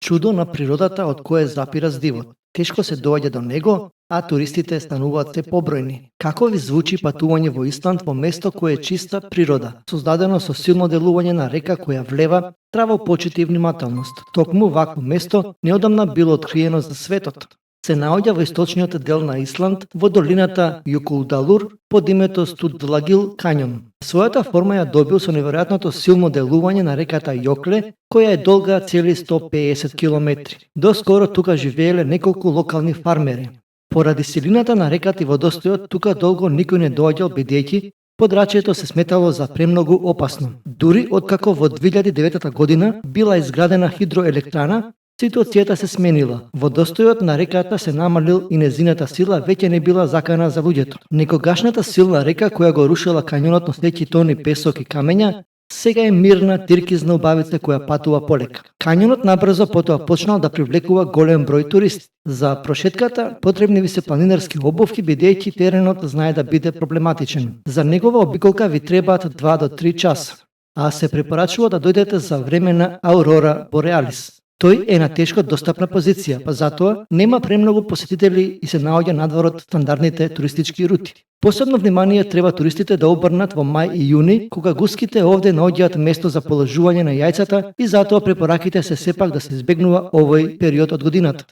чудо на природата од кое запира здивот. Тешко се доаѓа до него, а туристите стануваат се побројни. Како ви звучи патување во Исланд во место кое е чиста природа, создадено со силно делување на река која влева траво почити и внимателност. Токму вакво место неодамна било откриено за светот. Се наоѓа во источниот дел на Исланд, во долината Јокулдалур, под името Студлагил кањон. Својата форма ја добил со неверојатното силно делување на реката Јокле, која е долга цели 150 километри. Доскоро тука живееле неколку локални фармери. Поради силината на реката и водостојот, тука долго никој не доаѓал бидејќи подрачјето се сметало за премногу опасно. Дури откако во 2009 година била изградена хидроелектрана, ситуацијата се сменила. Водостојот на реката се намалил и незината сила веќе не била закана за луѓето. Некогашната силна река која го рушила кањонот носејќи тони песок и камења, сега е мирна тиркизна убавица која патува полека. Кањонот набрзо потоа почнал да привлекува голем број туристи. За прошетката потребни ви се планинарски обувки бидејќи теренот знае да биде проблематичен. За негова обиколка ви требаат 2 до 3 часа, а се препорачува да дојдете за време на Аурора Бореалис. Тој е на тешко достапна позиција, па затоа нема премногу посетители и се наоѓа надвор од стандардните туристички рути. Посебно внимание треба туристите да обрнат во мај и јуни, кога гуските овде наоѓаат место за положување на јајцата и затоа препораките се сепак да се избегнува овој период од годината.